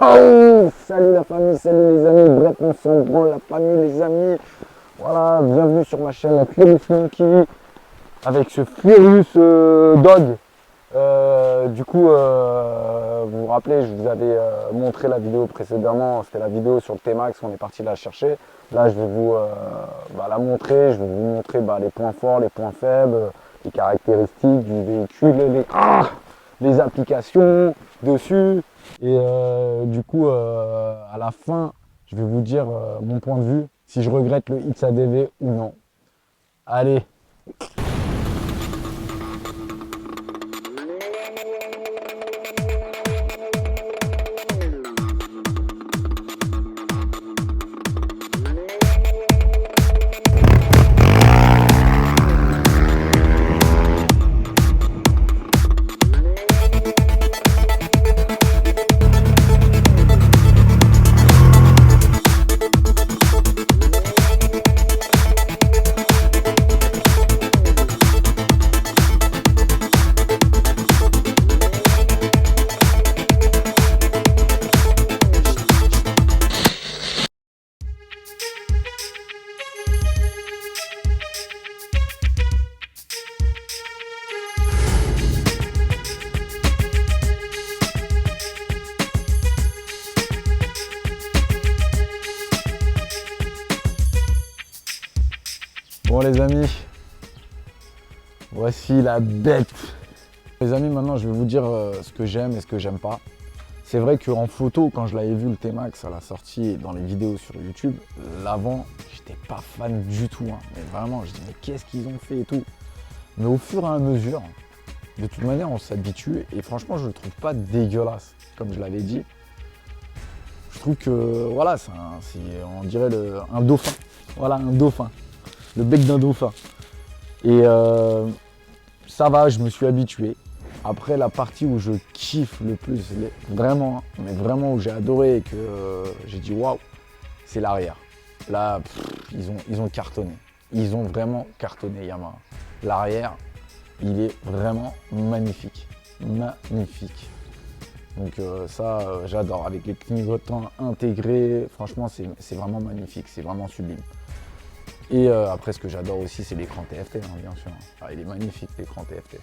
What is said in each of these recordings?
Oh, salut la famille, salut les amis, bref on s'en branle la famille les amis. Voilà, bienvenue sur ma chaîne Furious Monkey avec ce Furious Dog. Vous vous rappelez, je vous avais montré la vidéo précédemment, c'était la vidéo sur le T-Max, on est parti la chercher. Là je vais vous la montrer, je vais vous montrer les points forts, les points faibles, les caractéristiques du véhicule, les applications dessus. Et à la fin, je vais vous dire mon point de vue, si je regrette le XADV ou non. Allez. Bon les amis, voici la bête. Les amis, maintenant je vais vous dire ce que j'aime et ce que j'aime pas. C'est vrai qu'en photo, quand je l'avais vu le T-Max à la sortie dans les vidéos sur YouTube, l'avant, j'étais pas fan du tout. Hein. Mais vraiment, je dis mais qu'est-ce qu'ils ont fait et tout. Mais au fur et à mesure, de toute manière, on s'habitue et franchement, je le trouve pas dégueulasse, comme je l'avais dit. Je trouve que voilà, on dirait un dauphin. Voilà, un dauphin. Le bec d'un dauphin. Et ça va, je me suis habitué. Après, la partie où je kiffe le plus, vraiment, mais vraiment où j'ai adoré et que j'ai dit waouh, c'est l'arrière. Là, ils ont cartonné. Ils ont vraiment cartonné Yamaha. L'arrière, il est vraiment magnifique. Magnifique. Donc j'adore. Avec les clignotants intégrés, franchement, c'est vraiment magnifique. C'est vraiment sublime. Et après, ce que j'adore aussi, c'est l'écran TFT, hein, bien sûr. Ah, il est magnifique, l'écran TFT.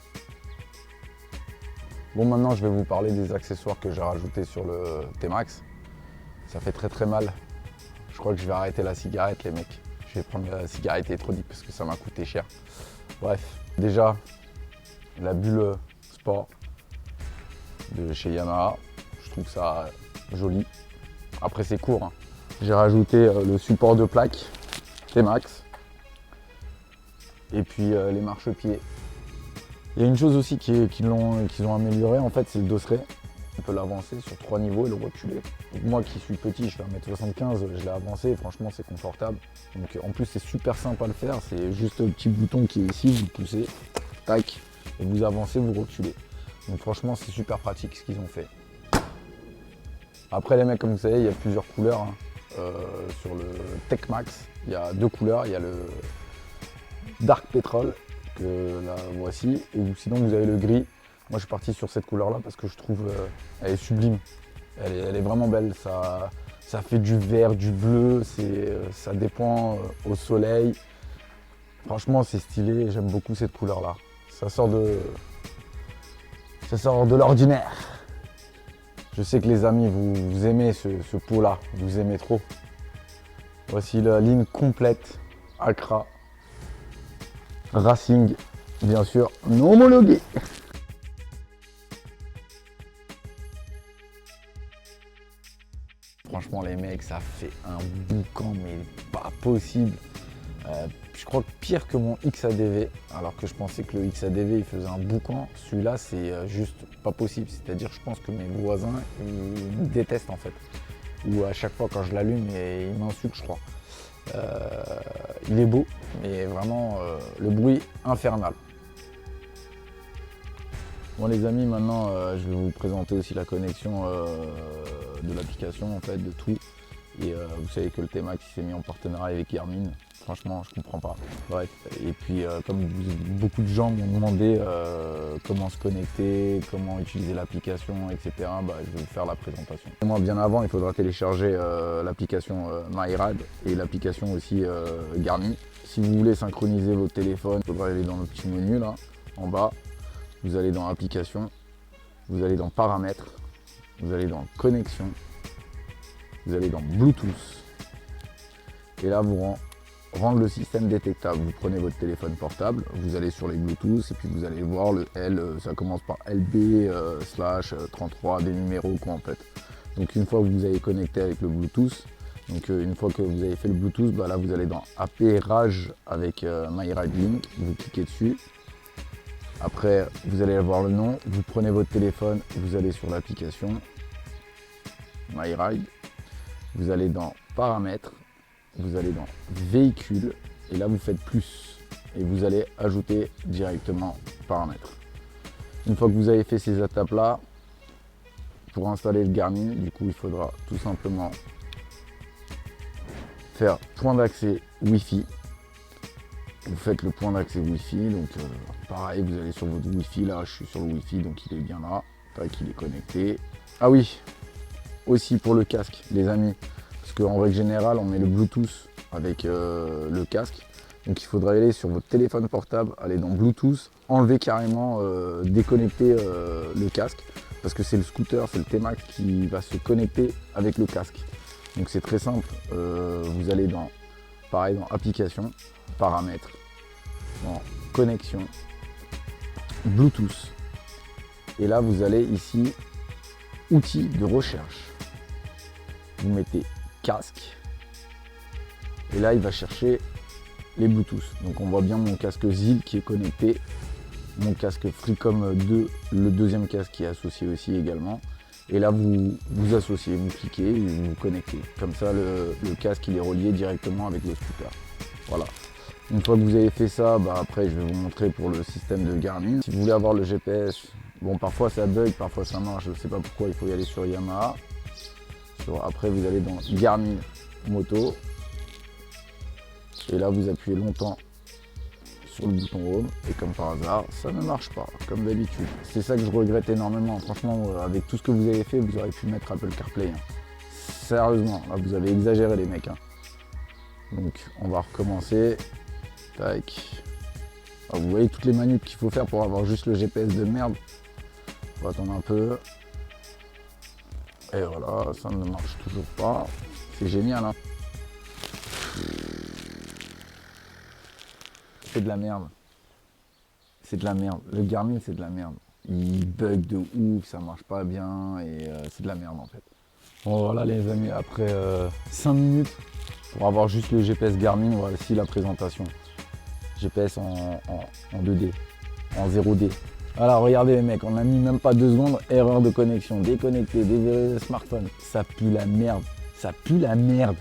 Bon, maintenant, je vais vous parler des accessoires que j'ai rajoutés sur le T-Max. Ça fait très très mal. Je crois que je vais arrêter la cigarette, les mecs. Je vais prendre la cigarette électronique parce que ça m'a coûté cher. Bref, déjà, la bulle sport de chez Yamaha. Je trouve ça joli. Après, c'est court. Hein. J'ai rajouté le support de plaque T-Max. Et puis les marchepieds. Il y a une chose aussi qu'ils ont amélioré, en fait, c'est le dosseret. On peut l'avancer sur 3 niveaux et le reculer. Donc moi qui suis petit, je fais 1m75, je l'ai avancé et franchement c'est confortable. Donc en plus c'est super simple à le faire, c'est juste le petit bouton qui est ici, vous poussez, tac, et vous avancez, vous reculez. Donc franchement c'est super pratique ce qu'ils ont fait. Après les mecs, comme vous savez, il y a plusieurs couleurs. Hein. Sur le T-Max, il y a 2 couleurs, il y a le Dark Petrol, que là voici, ou sinon vous avez le gris. Moi je suis parti sur cette couleur là parce que je trouve elle est sublime, elle est vraiment belle, ça fait du vert, du bleu, ça dépend au soleil. Franchement c'est stylé, j'aime beaucoup cette couleur là, ça sort de l'ordinaire. Je sais que les amis vous aimez ce pot là, vous aimez trop. Voici la ligne complète Accra Racing, bien sûr, non homologué. Franchement les mecs, ça fait un boucan mais pas possible. Je crois que pire que mon XADV, alors que je pensais que le XADV il faisait un boucan, celui-là c'est juste pas possible. C'est-à-dire je pense que mes voisins ils me détestent en fait. Ou à chaque fois quand je l'allume ils m'insultent je crois. Il est beau, mais vraiment le bruit infernal. Bon les amis, maintenant je vais vous présenter aussi la connexion de l'application en fait, de tout. Et vous savez que le T-Max s'est mis en partenariat avec Garmin. Franchement, je comprends pas. Bref, et puis comme beaucoup de gens m'ont demandé comment se connecter, comment utiliser l'application, etc., je vais vous faire la présentation. Moi, bien avant, il faudra télécharger l'application MyRide et l'application aussi Garmin. Si vous voulez synchroniser votre téléphone, il faudra aller dans le petit menu là, en bas. Vous allez dans application, vous allez dans paramètres, vous allez dans connexion, vous allez dans Bluetooth. Et là, vous rendre le système détectable. Vous prenez votre téléphone portable, vous allez sur les Bluetooth et puis vous allez voir le L, ça commence par LB/33, des numéros quoi en fait. Donc une fois que vous avez connecté avec le Bluetooth, donc une fois que vous avez fait le Bluetooth, là vous allez dans Appairage avec MyRide Link, vous cliquez dessus. Après vous allez avoir le nom, vous prenez votre téléphone, vous allez sur l'application MyRide, vous allez dans Paramètres, vous allez dans Véhicule et là vous faites plus et vous allez ajouter directement Paramètres. Une fois que vous avez fait ces étapes là, pour installer le Garmin, du coup il faudra tout simplement faire point d'accès Wi-Fi. Vous faites le point d'accès Wi-Fi, donc pareil, vous allez sur votre Wi-Fi, là je suis sur le Wi-Fi donc il est bien là, tac, il est connecté. Ah oui, aussi pour le casque les amis, parce qu'en règle générale on met le Bluetooth avec le casque, donc il faudra aller sur votre téléphone portable, aller dans Bluetooth, enlever carrément, déconnecter le casque, parce que c'est le scooter, c'est le T-Max qui va se connecter avec le casque. Donc c'est très simple, vous allez dans, pareil, dans application, paramètres, dans connexion, Bluetooth, et là vous allez ici, outils de recherche, vous mettez casque, et là il va chercher les Bluetooth. Donc on voit bien mon casque ZIL qui est connecté, mon casque Freecom 2, le deuxième casque qui est associé aussi également. Et là vous associez, vous cliquez et vous vous connectez. Comme ça le casque il est relié directement avec le scooter. Voilà. Une fois que vous avez fait ça, après je vais vous montrer pour le système de Garmin. Si vous voulez avoir le GPS, bon parfois ça bug, parfois ça marche, je ne sais pas pourquoi, il faut y aller sur Yamaha. Après vous allez dans Garmin Moto. Et là vous appuyez longtemps sur le bouton Home et comme par hasard ça ne marche pas comme d'habitude. C'est ça que je regrette énormément. Franchement avec tout ce que vous avez fait, vous auriez pu mettre Apple CarPlay. Sérieusement, là vous avez exagéré les mecs. Donc on va recommencer. Tac. Alors, vous voyez toutes les manips qu'il faut faire pour avoir juste le GPS de merde. On va attendre un peu. Et voilà, ça ne marche toujours pas. C'est génial hein. C'est de la merde. C'est de la merde. Le Garmin, c'est de la merde. Il bug de ouf, ça marche pas bien et c'est de la merde en fait. Bon voilà les amis, après 5 minutes pour avoir juste le GPS Garmin, voici la présentation. GPS en 2D, en 0D. Voilà, regardez les mecs, on a mis même pas 2 secondes, erreur de connexion, déconnecté, déverrouiller le smartphone. Ça pue la merde, ça pue la merde.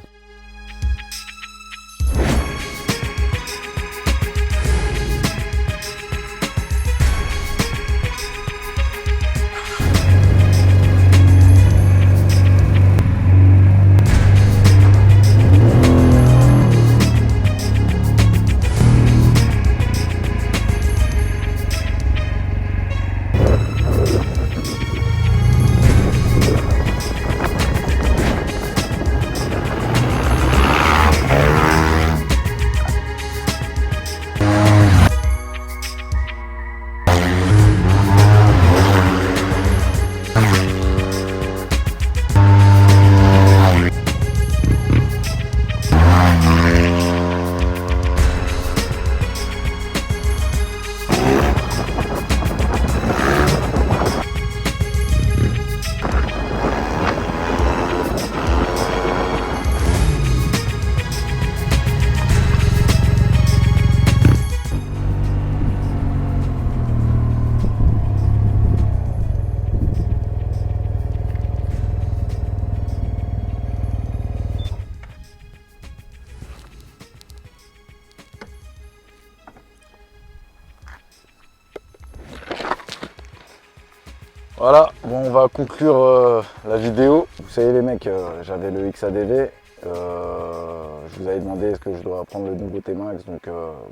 Voilà, bon on va conclure la vidéo. Vous savez les mecs, j'avais le XADV Je vous avais demandé est-ce que je dois prendre le nouveau T-Max, donc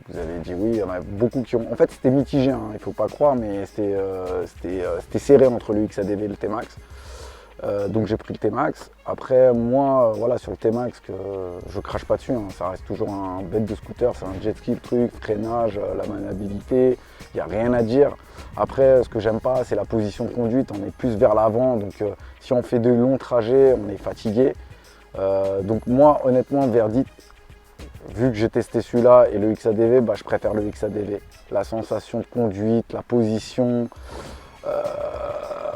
vous avez dit oui. Il y en a beaucoup qui ont. En fait, c'était mitigé, hein, il ne faut pas croire, mais c'était serré entre le XADV et le T-Max. Donc j'ai pris le T-Max. Après, moi, voilà, sur le T-Max, que je crache pas dessus, hein, ça reste toujours un bête de scooter, c'est un jet ski le truc, freinage, la maniabilité, il n'y a rien à dire. Après, ce que j'aime pas, c'est la position de conduite, on est plus vers l'avant, donc si on fait de longs trajets, on est fatigué. Donc moi, honnêtement, verdict, vu que j'ai testé celui-là et le XADV, bah, je préfère le XADV. La sensation de conduite, la position,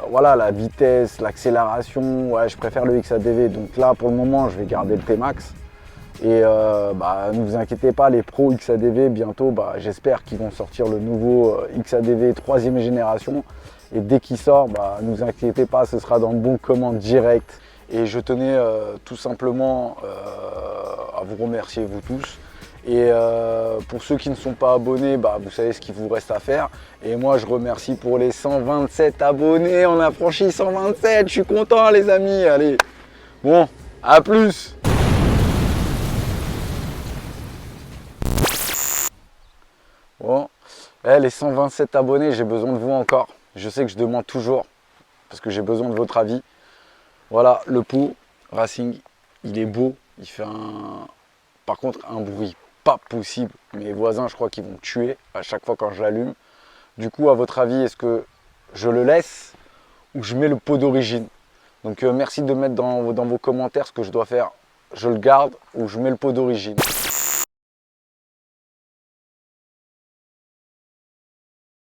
voilà, la vitesse, l'accélération, ouais, je préfère le XADV. Donc là, pour le moment, je vais garder le T-Max. Et bah, ne vous inquiétez pas, les pros XADV, bientôt, bah, j'espère qu'ils vont sortir le nouveau XADV 3e génération. Et dès qu'il sort, bah, ne vous inquiétez pas, ce sera dans bon commande direct. Et je tenais tout simplement à vous remercier, vous tous. Et pour ceux qui ne sont pas abonnés, bah, vous savez ce qu'il vous reste à faire. Et moi, je remercie pour les 127 abonnés. On a franchi 127, je suis content les amis. Allez, bon, à plus. Bon, les 127 abonnés, j'ai besoin de vous encore. Je sais que je demande toujours, parce que j'ai besoin de votre avis. Voilà, le Poo Racing, il est beau, il fait par contre un bruit pas possible. Mes voisins, je crois qu'ils vont me tuer à chaque fois quand je l'allume. Du coup, à votre avis, est-ce que je le laisse ou je mets le pot d'origine? Donc merci de mettre dans vos commentaires ce que je dois faire. Je le garde ou je mets le pot d'origine.